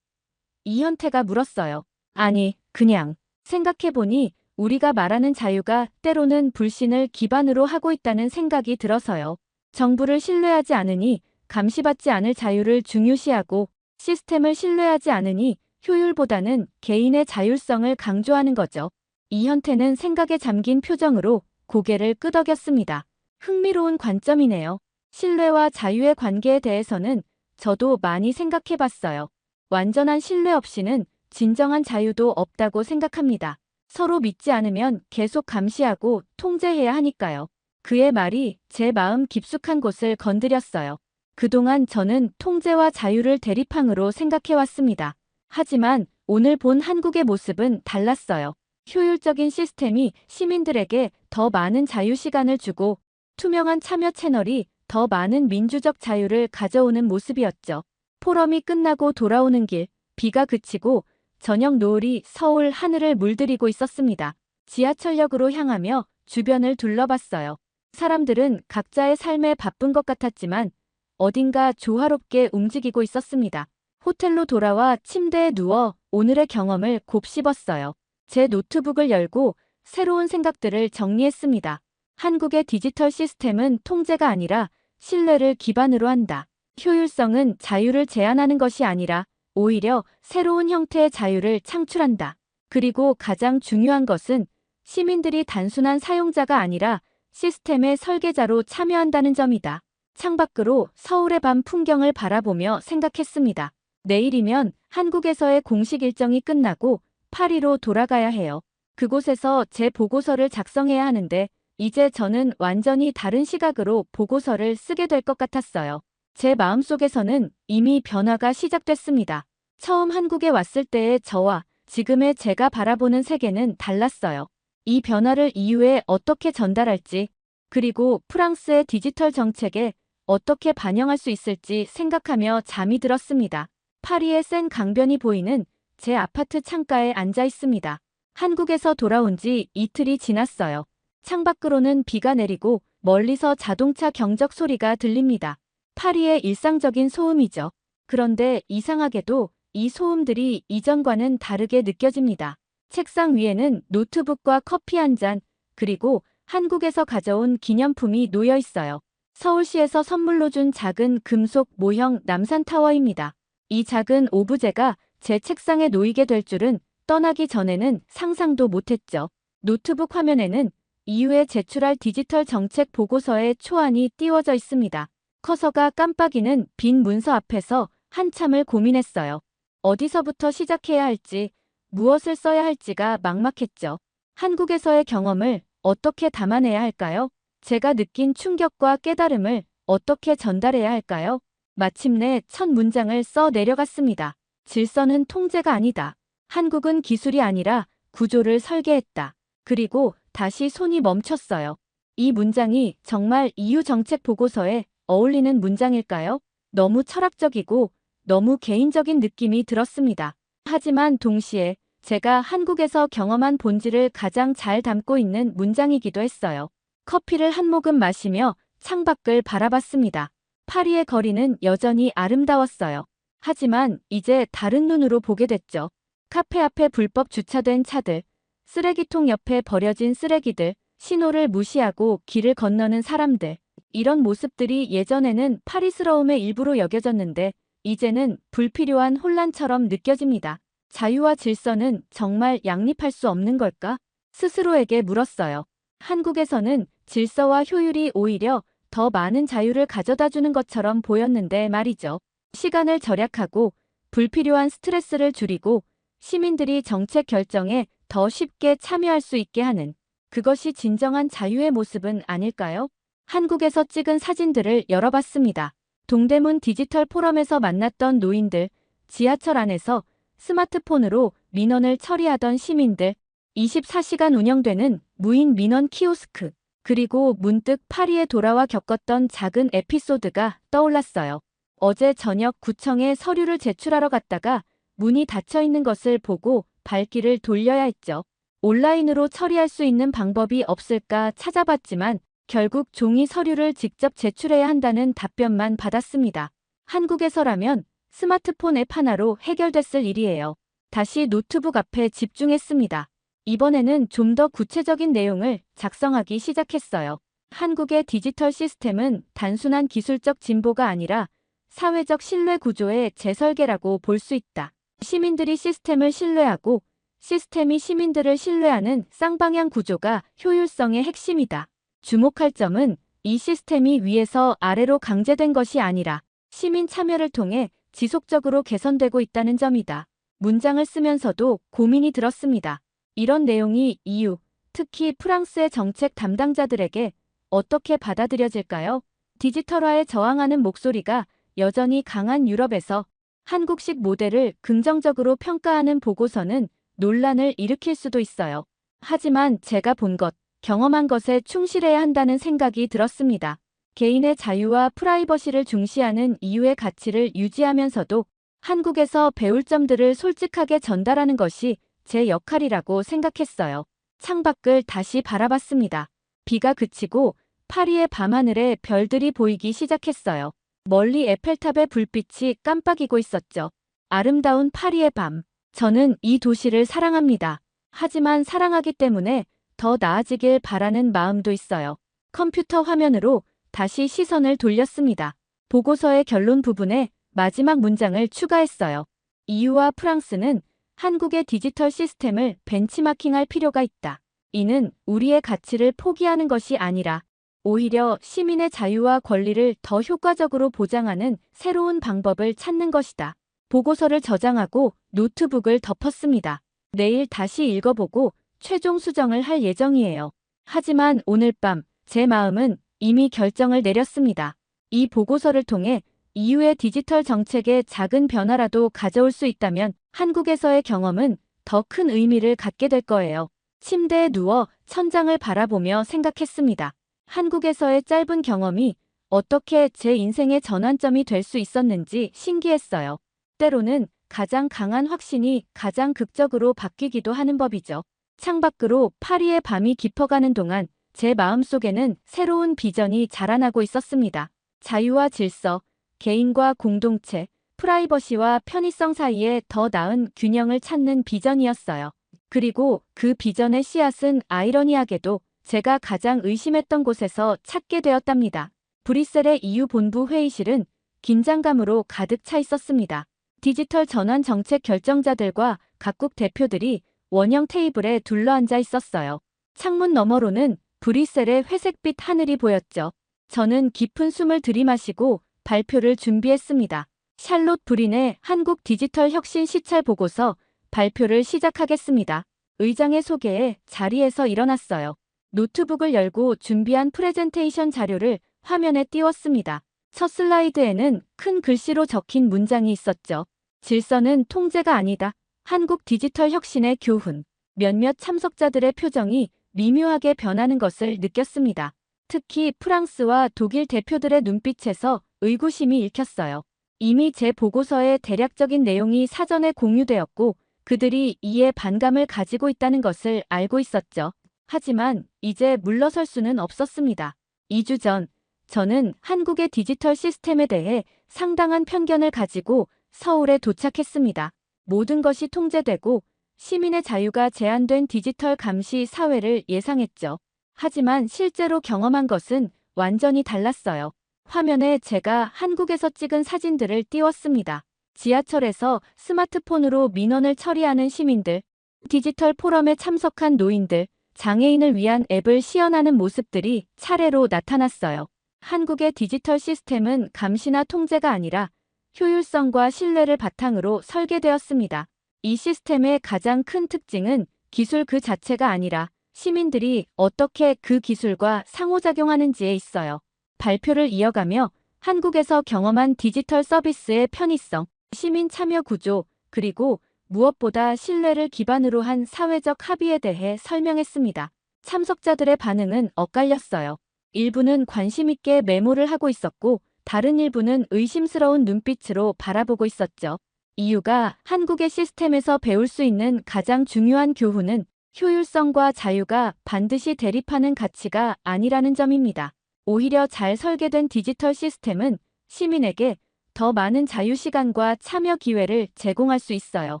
이현태가 물었어요. 아니, 그냥 생각해보니 우리가 말하는 자유가 때로는 불신을 기반으로 하고 있다는 생각이 들어서요. 정부를 신뢰하지 않으니 감시받지 않을 자유를 중요시하고 시스템을 신뢰하지 않으니 효율보다는 개인의 자율성을 강조하는 거죠. 이현태는 생각에 잠긴 표정으로 고개를 끄덕였습니다. 흥미로운 관점이네요. 신뢰와 자유의 관계에 대해서는 저도 많이 생각해봤어요. 완전한 신뢰 없이는 진정한 자유도 없다고 생각합니다. 서로 믿지 않으면 계속 감시하고 통제해야 하니까요. 그의 말이 제 마음 깊숙한 곳을 건드렸어요. 그동안 저는 통제와 자유를 대립항으로 생각해왔습니다. 하지만 오늘 본 한국의 모습은 달랐어요. 효율적인 시스템이 시민들에게 더 많은 자유 시간을 주고 투명한 참여 채널이 더 많은 민주적 자유를 가져오는 모습이었죠. 포럼이 끝나고 돌아오는 길, 비가 그치고 저녁 노을이 서울 하늘을 물들이고 있었습니다. 지하철역으로 향하며 주변을 둘러봤어요. 사람들은 각자의 삶에 바쁜 것 같았지만 어딘가 조화롭게 움직이고 있었습니다. 호텔로 돌아와 침대에 누워 오늘의 경험을 곱씹었어요. 제 노트북을 열고 새로운 생각들을 정리했습니다. 한국의 디지털 시스템은 통제가 아니라 신뢰를 기반으로 한다. 효율성은 자유를 제한하는 것이 아니라 오히려 새로운 형태의 자유를 창출한다. 그리고 가장 중요한 것은 시민들이 단순한 사용자가 아니라 시스템의 설계자로 참여한다는 점이다. 창밖으로 서울의 밤 풍경을 바라보며 생각했습니다. 내일이면 한국에서의 공식 일정이 끝나고 파리로 돌아가야 해요. 그곳에서 제 보고서를 작성해야 하는데 이제 저는 완전히 다른 시각으로 보고서를 쓰게 될 것 같았어요. 제 마음속에서는 이미 변화가 시작됐습니다. 처음 한국에 왔을 때의 저와 지금의 제가 바라보는 세계는 달랐어요. 이 변화를 이후에 어떻게 전달할지, 그리고 프랑스의 디지털 정책에 어떻게 반영할 수 있을지 생각하며 잠이 들었습니다. 파리의 센 강변이 보이는 제 아파트 창가에 앉아 있습니다. 한국에서 돌아온 지 이틀이 지났어요. 창밖으로는 비가 내리고 멀리서 자동차 경적 소리가 들립니다. 파리의 일상적인 소음이죠. 그런데 이상하게도 이 소음들이 이전과는 다르게 느껴집니다. 책상 위에는 노트북과 커피 한 잔, 그리고 한국에서 가져온 기념품이 놓여 있어요. 서울시에서 선물로 준 작은 금속 모형 남산타워입니다. 이 작은 오브제가 제 책상에 놓이게 될 줄은 떠나기 전에는 상상도 못했죠. 노트북 화면에는 이후에 제출할 디지털 정책 보고서의 초안이 띄워져 있습니다. 커서가 깜빡이는 빈 문서 앞에서 한참을 고민했어요. 어디서부터 시작해야 할지, 무엇을 써야 할지가 막막했죠. 한국에서의 경험을 어떻게 담아내야 할까요? 제가 느낀 충격과 깨달음을 어떻게 전달해야 할까요? 마침내 첫 문장을 써 내려갔습니다. 질서는 통제가 아니다. 한국은 기술이 아니라 구조를 설계했다. 그리고 다시 손이 멈췄어요. 이 문장이 정말 EU 정책 보고서에 어울리는 문장일까요? 너무 철학적이고 너무 개인적인 느낌이 들었습니다. 하지만 동시에 제가 한국에서 경험한 본질을 가장 잘 담고 있는 문장이기도 했어요. 커피를 한 모금 마시며 창밖을 바라봤습니다. 파리의 거리는 여전히 아름다웠어요. 하지만 이제 다른 눈으로 보게 됐죠. 카페 앞에 불법 주차된 차들, 쓰레기통 옆에 버려진 쓰레기들, 신호를 무시하고 길을 건너는 사람들. 이런 모습들이 예전에는 파리스러움의 일부로 여겨졌는데 이제는 불필요한 혼란처럼 느껴집니다. 자유와 질서는 정말 양립할 수 없는 걸까? 스스로에게 물었어요. 한국에서는 질서와 효율이 오히려 더 많은 자유를 가져다주는 것처럼 보였는데 말이죠. 시간을 절약하고 불필요한 스트레스를 줄이고 시민들이 정책 결정에 더 쉽게 참여할 수 있게 하는 그것이 진정한 자유의 모습은 아닐까요? 한국에서 찍은 사진들을 열어봤습니다. 동대문 디지털 포럼에서 만났던 노인들, 지하철 안에서 스마트폰으로 민원을 처리하던 시민들, 24시간 운영되는 무인 민원 키오스크, 그리고 문득 파리에 돌아와 겪었던 작은 에피소드가 떠올랐어요. 어제 저녁 구청에 서류를 제출하러 갔다가 문이 닫혀 있는 것을 보고 발길을 돌려야 했죠. 온라인으로 처리할 수 있는 방법이 없을까 찾아봤지만 결국 종이 서류를 직접 제출해야 한다는 답변만 받았습니다. 한국에서라면 스마트폰 앱 하나로 해결됐을 일이에요. 다시 노트북 앞에 집중했습니다. 이번에는 좀 더 구체적인 내용을 작성하기 시작했어요. 한국의 디지털 시스템은 단순한 기술적 진보가 아니라 사회적 신뢰 구조의 재설계라고 볼 수 있다. 시민들이 시스템을 신뢰하고 시스템이 시민들을 신뢰하는 쌍방향 구조가 효율성의 핵심이다. 주목할 점은 이 시스템이 위에서 아래로 강제된 것이 아니라 시민 참여를 통해 지속적으로 개선되고 있다는 점이다. 문장을 쓰면서도 고민이 들었습니다. 이런 내용이 EU, 특히 프랑스의 정책 담당자들에게 어떻게 받아들여질까요? 디지털화에 저항하는 목소리가 여전히 강한 유럽에서 한국식 모델을 긍정적으로 평가하는 보고서는 논란을 일으킬 수도 있어요. 하지만 제가 본 것, 경험한 것에 충실해야 한다는 생각이 들었습니다. 개인의 자유와 프라이버시를 중시하는 EU의 가치를 유지하면서도 한국에서 배울 점들을 솔직하게 전달하는 것이 제 역할이라고 생각했어요. 창밖을 다시 바라봤습니다. 비가 그치고 파리의 밤하늘에 별들이 보이기 시작했어요. 멀리 에펠탑의 불빛이 깜빡이고 있었죠. 아름다운 파리의 밤. 저는 이 도시를 사랑합니다. 하지만 사랑하기 때문에 더 나아지길 바라는 마음도 있어요. 컴퓨터 화면으로 다시 시선을 돌렸습니다. 보고서의 결론 부분에 마지막 문장을 추가했어요. EU와 프랑스는 한국의 디지털 시스템을 벤치마킹할 필요가 있다. 이는 우리의 가치를 포기하는 것이 아니라 오히려 시민의 자유와 권리를 더 효과적으로 보장하는 새로운 방법을 찾는 것이다. 보고서를 저장하고 노트북을 덮었습니다. 내일 다시 읽어보고 최종 수정을 할 예정이에요. 하지만 오늘 밤 제 마음은 이미 결정을 내렸습니다. 이 보고서를 통해 EU의 디지털 정책에 작은 변화라도 가져올 수 있다면 한국에서의 경험은 더 큰 의미를 갖게 될 거예요. 침대에 누워 천장을 바라보며 생각했습니다. 한국에서의 짧은 경험이 어떻게 제 인생의 전환점이 될 수 있었는지 신기했어요. 때로는 가장 강한 확신이 가장 극적으로 바뀌기도 하는 법이죠. 창밖으로 파리의 밤이 깊어가는 동안 제 마음속에는 새로운 비전이 자라나고 있었습니다. 자유와 질서, 개인과 공동체, 프라이버시와 편의성 사이에 더 나은 균형을 찾는 비전이었어요. 그리고 그 비전의 씨앗은 아이러니하게도 제가 가장 의심했던 곳에서 찾게 되었답니다. 브뤼셀의 EU 본부 회의실은 긴장감으로 가득 차 있었습니다. 디지털 전환 정책 결정자들과 각국 대표들이 원형 테이블에 둘러앉아 있었어요. 창문 너머로는 브뤼셀의 회색빛 하늘이 보였죠. 저는 깊은 숨을 들이마시고 발표를 준비했습니다. 샬롯 브린의 한국 디지털 혁신 시찰 보고서 발표를 시작하겠습니다. 의장의 소개에 자리에서 일어났어요. 노트북을 열고 준비한 프레젠테이션 자료를 화면에 띄웠습니다. 첫 슬라이드에는 큰 글씨로 적힌 문장이 있었죠. 질서는 통제가 아니다. 한국 디지털 혁신의 교훈. 몇몇 참석자들의 표정이 미묘하게 변하는 것을 느꼈습니다. 특히 프랑스와 독일 대표들의 눈빛에서 의구심이 읽혔어요. 이미 제 보고서의 대략적인 내용이 사전에 공유되었고 그들이 이에 반감을 가지고 있다는 것을 알고 있었죠. 하지만 이제 물러설 수는 없었습니다. 2주 전, 저는 한국의 디지털 시스템에 대해 상당한 편견을 가지고 서울에 도착했습니다. 모든 것이 통제되고 시민의 자유가 제한된 디지털 감시 사회를 예상했죠. 하지만 실제로 경험한 것은 완전히 달랐어요. 화면에 제가 한국에서 찍은 사진들을 띄웠습니다. 지하철에서 스마트폰으로 민원을 처리하는 시민들, 디지털 포럼에 참석한 노인들, 장애인을 위한 앱을 시연하는 모습들이 차례로 나타났어요. 한국의 디지털 시스템은 감시나 통제가 아니라 효율성과 신뢰를 바탕으로 설계되었습니다. 이 시스템의 가장 큰 특징은 기술 그 자체가 아니라 시민들이 어떻게 그 기술과 상호작용하는지에 있어요. 발표를 이어가며 한국에서 경험한 디지털 서비스의 편의성, 시민 참여 구조, 그리고 무엇보다 신뢰를 기반으로 한 사회적 합의에 대해 설명했습니다. 참석자들의 반응은 엇갈렸어요. 일부는 관심 있게 메모를 하고 있었고 다른 일부는 의심스러운 눈빛으로 바라보고 있었죠. 이유가 한국의 시스템에서 배울 수 있는 가장 중요한 교훈은 효율성과 자유가 반드시 대립하는 가치가 아니라는 점입니다. 오히려 잘 설계된 디지털 시스템은 시민에게 더 많은 자유시간과 참여 기회를 제공할 수 있어요.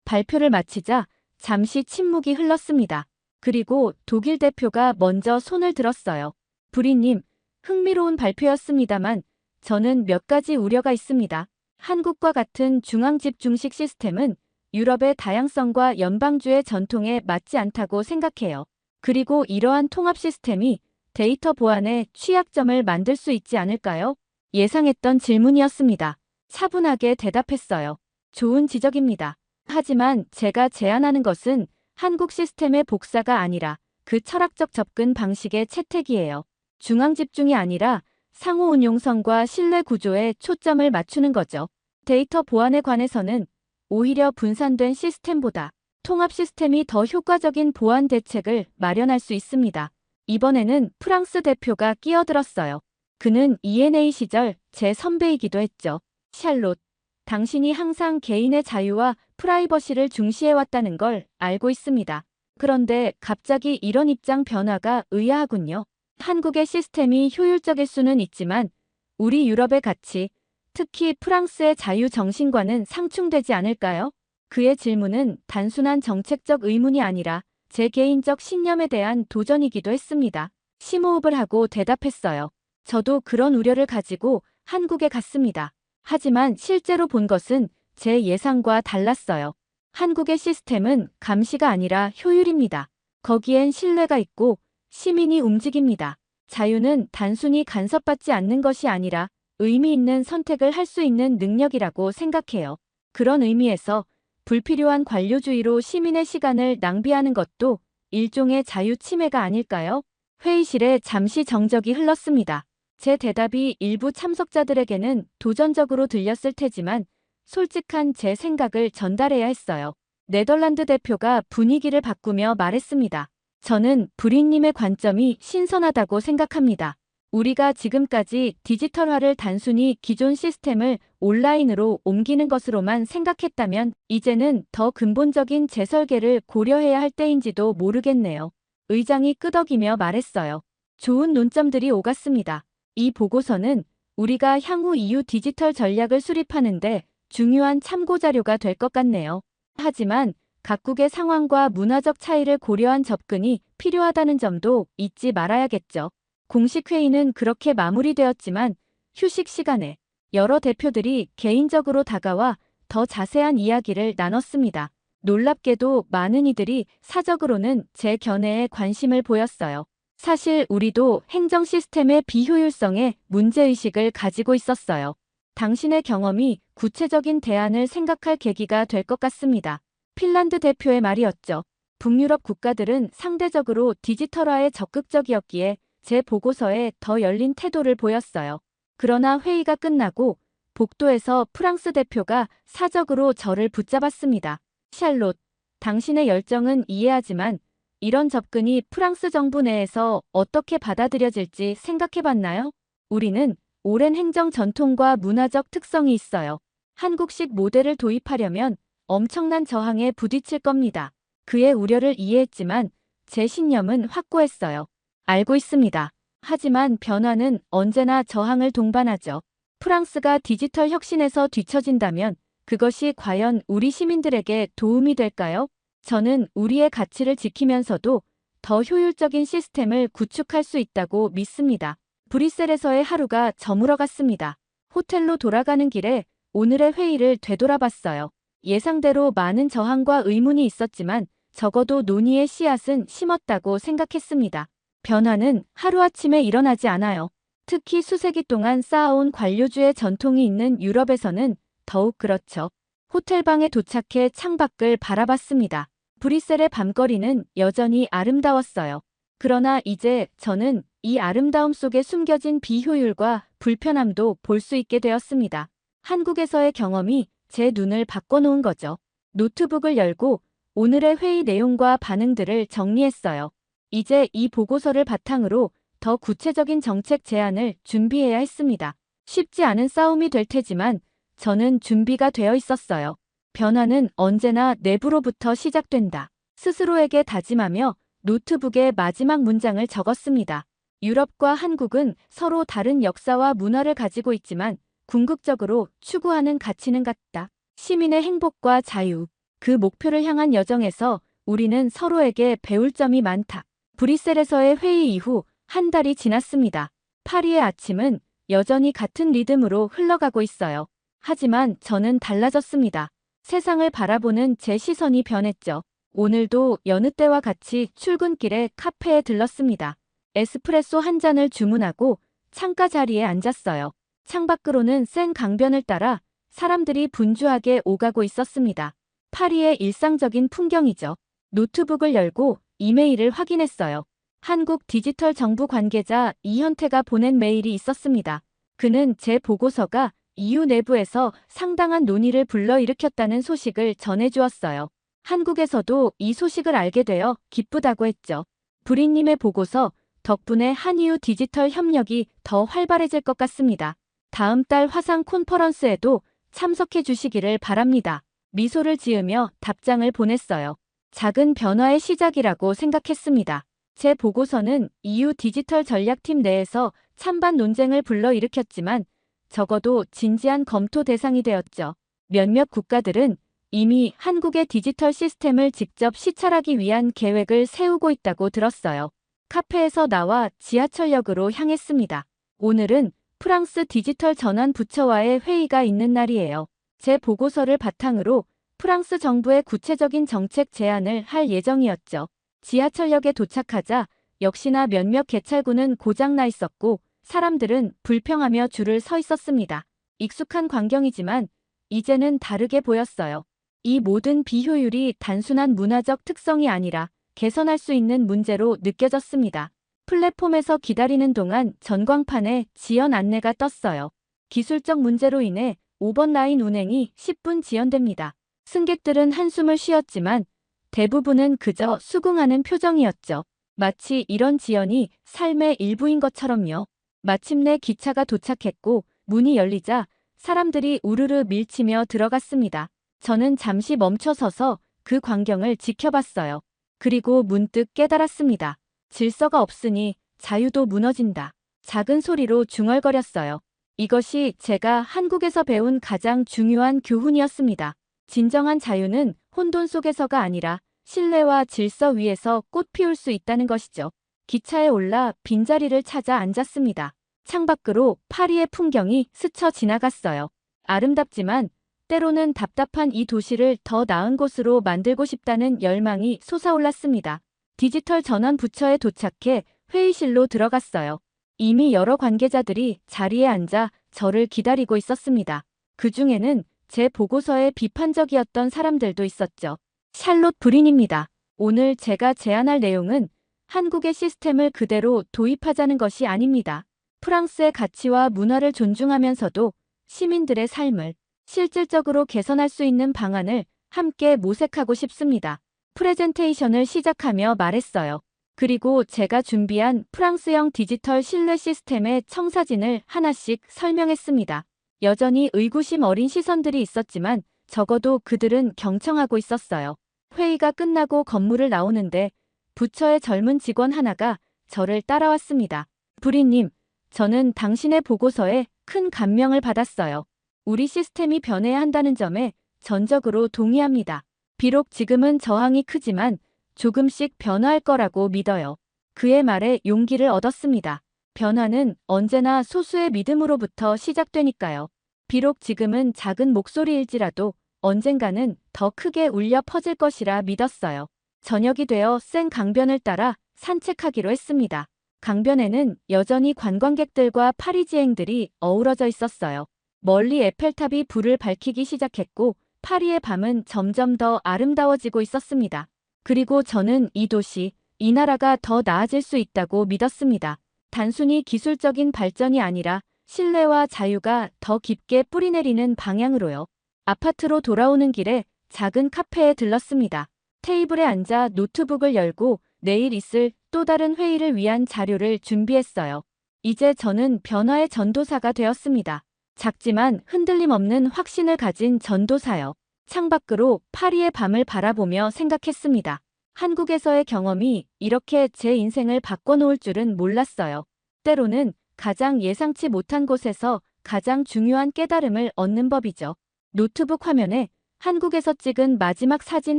발표를 마치자 잠시 침묵이 흘렀습니다. 그리고 독일 대표가 먼저 손을 들었어요. 브리님, 흥미로운 발표였습니다만 저는 몇 가지 우려가 있습니다. 한국과 같은 중앙집중식 시스템은 유럽의 다양성과 연방주의 전통에 맞지 않다고 생각해요. 그리고 이러한 통합 시스템이 데이터 보안에 취약점을 만들 수 있지 않을까요? 예상했던 질문이었습니다. 차분하게 대답했어요. 좋은 지적입니다. 하지만 제가 제안하는 것은 한국 시스템의 복사가 아니라 그 철학적 접근 방식의 채택이에요. 중앙 집중이 아니라 상호 운용성과 신뢰 구조에 초점을 맞추는 거죠. 데이터 보안에 관해서는 오히려 분산된 시스템보다 통합 시스템이 더 효과적인 보안 대책을 마련할 수 있습니다. 이번에는 프랑스 대표가 끼어들었어요. 그는 ENA 시절 제 선배이기도 했죠. 샬롯, 당신이 항상 개인의 자유와 프라이버시를 중시해왔다는 걸 알고 있습니다. 그런데 갑자기 이런 입장 변화가 의아하군요. 한국의 시스템이 효율적일 수는 있지만 우리 유럽의 가치, 특히 프랑스의 자유 정신과는 상충되지 않을까요? 그의 질문은 단순한 정책적 의문이 아니라 제 개인적 신념에 대한 도전이기도 했습니다. 심호흡을 하고 대답했어요. 저도 그런 우려를 가지고 한국에 갔습니다. 하지만 실제로 본 것은 제 예상과 달랐어요. 한국의 시스템은 감시가 아니라 효율입니다. 거기엔 신뢰가 있고 시민이 움직입니다. 자유는 단순히 간섭받지 않는 것이 아니라 의미 있는 선택을 할 수 있는 능력이라고 생각해요. 그런 의미에서 불필요한 관료주의로 시민의 시간을 낭비하는 것도 일종의 자유 침해가 아닐까요? 회의실에 잠시 정적이 흘렀습니다. 제 대답이 일부 참석자들에게는 도전적으로 들렸을 테지만 솔직한 제 생각을 전달해야 했어요. 네덜란드 대표가 분위기를 바꾸며 말했습니다. 저는 브린님의 관점이 신선하다고 생각합니다. 우리가 지금까지 디지털화를 단순히 기존 시스템을 온라인으로 옮기는 것으로만 생각했다면 이제는 더 근본적인 재설계를 고려해야 할 때인지도 모르겠네요. 의장이 끄덕이며 말했어요. 좋은 논점들이 오갔습니다. 이 보고서는 우리가 향후 EU 디지털 전략을 수립하는데 중요한 참고자료가 될 것 같네요. 하지만 각국의 상황과 문화적 차이를 고려한 접근이 필요하다는 점도 잊지 말아야겠죠. 공식 회의는 그렇게 마무리되었지만 휴식 시간에 여러 대표들이 개인적으로 다가와 더 자세한 이야기를 나눴습니다. 놀랍게도 많은 이들이 사적으로는 제 견해에 관심을 보였어요. 사실 우리도 행정 시스템의 비효율성에 문제의식을 가지고 있었어요. 당신의 경험이 구체적인 대안을 생각할 계기가 될 것 같습니다. 핀란드 대표의 말이었죠. 북유럽 국가들은 상대적으로 디지털화에 적극적이었기에 제 보고서에 더 열린 태도를 보였어요. 그러나 회의가 끝나고 복도에서 프랑스 대표가 사적으로 저를 붙잡았습니다. 샬롯, 당신의 열정은 이해하지만 이런 접근이 프랑스 정부 내에서 어떻게 받아들여질지 생각해봤나요? 우리는 오랜 행정 전통과 문화적 특성이 있어요. 한국식 모델을 도입하려면 엄청난 저항에 부딪힐 겁니다. 그의 우려를 이해했지만 제 신념은 확고했어요. 알고 있습니다. 하지만 변화는 언제나 저항을 동반하죠. 프랑스가 디지털 혁신에서 뒤처진다면 그것이 과연 우리 시민들에게 도움이 될까요? 저는 우리의 가치를 지키면서도 더 효율적인 시스템을 구축할 수 있다고 믿습니다. 브뤼셀에서의 하루가 저물어갔습니다. 호텔로 돌아가는 길에 오늘의 회의를 되돌아봤어요. 예상대로 많은 저항과 의문이 있었지만 적어도 논의의 씨앗은 심었다고 생각했습니다. 변화는 하루아침에 일어나지 않아요. 특히 수세기 동안 쌓아온 관료주의 전통이 있는 유럽에서는 더욱 그렇죠. 호텔방에 도착해 창밖을 바라봤습니다. 브뤼셀의 밤거리는 여전히 아름다웠어요. 그러나 이제 저는 이 아름다움 속에 숨겨진 비효율과 불편함도 볼 수 있게 되었습니다. 한국에서의 경험이 제 눈을 바꿔놓은 거죠. 노트북을 열고 오늘의 회의 내용과 반응들을 정리했어요. 이제 이 보고서를 바탕으로 더 구체적인 정책 제안을 준비해야 했습니다. 쉽지 않은 싸움이 될 테지만 저는 준비가 되어 있었어요. 변화는 언제나 내부로부터 시작된다. 스스로에게 다짐하며 노트북에 마지막 문장을 적었습니다. 유럽과 한국은 서로 다른 역사와 문화를 가지고 있지만 궁극적으로 추구하는 가치는 같다. 시민의 행복과 자유. 그 목표를 향한 여정에서 우리는 서로에게 배울 점이 많다. 브뤼셀에서의 회의 이후 한 달이 지났습니다. 파리의 아침은 여전히 같은 리듬으로 흘러가고 있어요. 하지만 저는 달라졌습니다. 세상을 바라보는 제 시선이 변했죠. 오늘도 여느 때와 같이 출근길에 카페에 들렀습니다. 에스프레소 한 잔을 주문하고 창가 자리에 앉았어요. 창밖으로는 센 강변을 따라 사람들이 분주하게 오가고 있었습니다. 파리의 일상적인 풍경이죠. 노트북을 열고 이메일을 확인했어요. 한국 디지털 정부 관계자 이현태가 보낸 메일이 있었습니다. 그는 제 보고서가 EU 내부에서 상당한 논의를 불러일으켰다는 소식을 전해주었어요. 한국에서도 이 소식을 알게 되어 기쁘다고 했죠. 브리님의 보고서 덕분에 한EU 디지털 협력이 더 활발해질 것 같습니다. 다음 달 화상 콘퍼런스에도 참석해 주시기를 바랍니다. 미소를 지으며 답장을 보냈어요. 작은 변화의 시작이라고 생각했습니다. 제 보고서는 EU 디지털 전략팀 내에서 찬반 논쟁을 불러일으켰지만 적어도 진지한 검토 대상이 되었죠. 몇몇 국가들은 이미 한국의 디지털 시스템을 직접 시찰하기 위한 계획을 세우고 있다고 들었어요. 카페에서 나와 지하철역으로 향했습니다. 오늘은 프랑스 디지털 전환 부처와의 회의가 있는 날이에요. 제 보고서를 바탕으로 프랑스 정부의 구체적인 정책 제안을 할 예정이었죠. 지하철역에 도착하자 역시나 몇몇 개찰구는 고장나 있었고 사람들은 불평하며 줄을 서 있었습니다. 익숙한 광경이지만 이제는 다르게 보였어요. 이 모든 비효율이 단순한 문화적 특성이 아니라 개선할 수 있는 문제로 느껴졌습니다. 플랫폼에서 기다리는 동안 전광판에 지연 안내가 떴어요. 기술적 문제로 인해 5번 라인 운행이 10분 지연됩니다. 승객들은 한숨을 쉬었지만 대부분은 그저 수긍하는 표정이었죠. 마치 이런 지연이 삶의 일부인 것처럼요. 마침내 기차가 도착했고 문이 열리자 사람들이 우르르 밀치며 들어갔습니다. 저는 잠시 멈춰서서 그 광경을 지켜봤어요. 그리고 문득 깨달았습니다. 질서가 없으니 자유도 무너진다. 작은 소리로 중얼거렸어요. 이것이 제가 한국에서 배운 가장 중요한 교훈이었습니다. 진정한 자유는 혼돈 속에서가 아니라 신뢰와 질서 위에서 꽃 피울 수 있다는 것이죠. 기차에 올라 빈자리를 찾아 앉았습니다. 창밖으로 파리의 풍경이 스쳐 지나갔어요. 아름답지만 때로는 답답한 이 도시를 더 나은 곳으로 만들고 싶다는 열망이 솟아올랐습니다. 디지털 전환 부처에 도착해 회의실로 들어갔어요. 이미 여러 관계자들이 자리에 앉아 저를 기다리고 있었습니다. 그 중에는 제 보고서에 비판적이었던 사람들도 있었죠. 샬롯 브린입니다. 오늘 제가 제안할 내용은 한국의 시스템을 그대로 도입하자는 것이 아닙니다. 프랑스의 가치와 문화를 존중하면서도 시민들의 삶을 실질적으로 개선할 수 있는 방안을 함께 모색하고 싶습니다. 프레젠테이션을 시작하며 말했어요. 그리고 제가 준비한 프랑스형 디지털 신뢰 시스템의 청사진을 하나씩 설명했습니다. 여전히 의구심 어린 시선들이 있었지만 적어도 그들은 경청하고 있었어요. 회의가 끝나고 건물을 나오는데 부처의 젊은 직원 하나가 저를 따라왔습니다. 브리님, 저는 당신의 보고서에 큰 감명을 받았어요. 우리 시스템이 변해야 한다는 점에 전적으로 동의합니다. 비록 지금은 저항이 크지만 조금씩 변화할 거라고 믿어요. 그의 말에 용기를 얻었습니다. 변화는 언제나 소수의 믿음으로부터 시작되니까요. 비록 지금은 작은 목소리일지라도 언젠가는 더 크게 울려 퍼질 것이라 믿었어요. 저녁이 되어 센 강변을 따라 산책하기로 했습니다. 강변에는 여전히 관광객들과 파리지앵들이 어우러져 있었어요. 멀리 에펠탑이 불을 밝히기 시작했고 파리의 밤은 점점 더 아름다워지고 있었습니다. 그리고 저는 이 도시, 이 나라가 더 나아질 수 있다고 믿었습니다. 단순히 기술적인 발전이 아니라 신뢰와 자유가 더 깊게 뿌리내리는 방향으로요. 아파트로 돌아오는 길에 작은 카페에 들렀습니다. 테이블에 앉아 노트북을 열고 내일 있을 또 다른 회의를 위한 자료를 준비했어요. 이제 저는 변화의 전도사가 되었습니다. 작지만 흔들림 없는 확신을 가진 전도사요. 창밖으로 파리의 밤을 바라보며 생각했습니다. 한국에서의 경험이 이렇게 제 인생을 바꿔놓을 줄은 몰랐어요. 때로는 가장 예상치 못한 곳에서 가장 중요한 깨달음을 얻는 법이죠. 노트북 화면에 한국에서 찍은 마지막 사진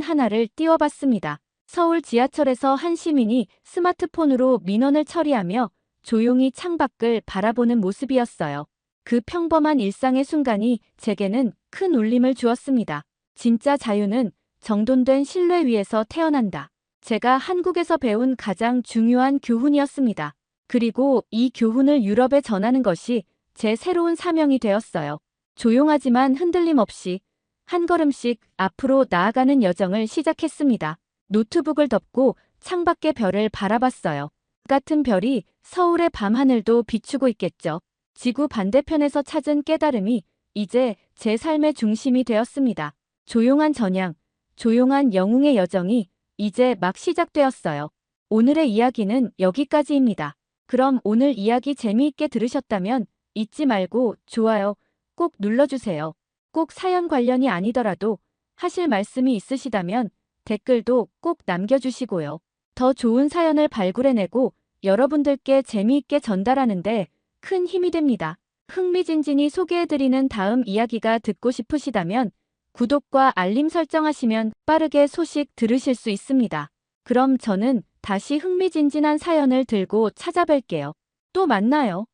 하나를 띄워봤습니다. 서울 지하철에서 한 시민이 스마트폰으로 민원을 처리하며 조용히 창밖을 바라보는 모습이었어요. 그 평범한 일상의 순간이 제게는 큰 울림을 주었습니다. 진짜 자유는 정돈된 신뢰 위에서 태어난다. 제가 한국에서 배운 가장 중요한 교훈이었습니다. 그리고 이 교훈을 유럽에 전하는 것이 제 새로운 사명이 되었어요. 조용하지만 흔들림 없이 한 걸음씩 앞으로 나아가는 여정을 시작했습니다. 노트북을 덮고 창밖의 별을 바라봤어요. 같은 별이 서울의 밤하늘도 비추고 있겠죠. 지구 반대편에서 찾은 깨달음이 이제 제 삶의 중심이 되었습니다. 조용한 전향, 조용한 영웅의 여정이 이제 막 시작되었어요. 오늘의 이야기는 여기까지입니다. 그럼 오늘 이야기 재미있게 들으셨다면 잊지 말고 좋아요 꼭 눌러주세요. 꼭 사연 관련이 아니더라도 하실 말씀이 있으시다면 댓글도 꼭 남겨주시고요. 더 좋은 사연을 발굴해내고 여러분들께 재미있게 전달하는데 큰 힘이 됩니다. 흥미진진히 소개해드리는 다음 이야기가 듣고 싶으시다면 구독과 알림 설정하시면 빠르게 소식 들으실 수 있습니다. 그럼 저는 다시 흥미진진한 사연을 들고 찾아뵐게요. 또 만나요.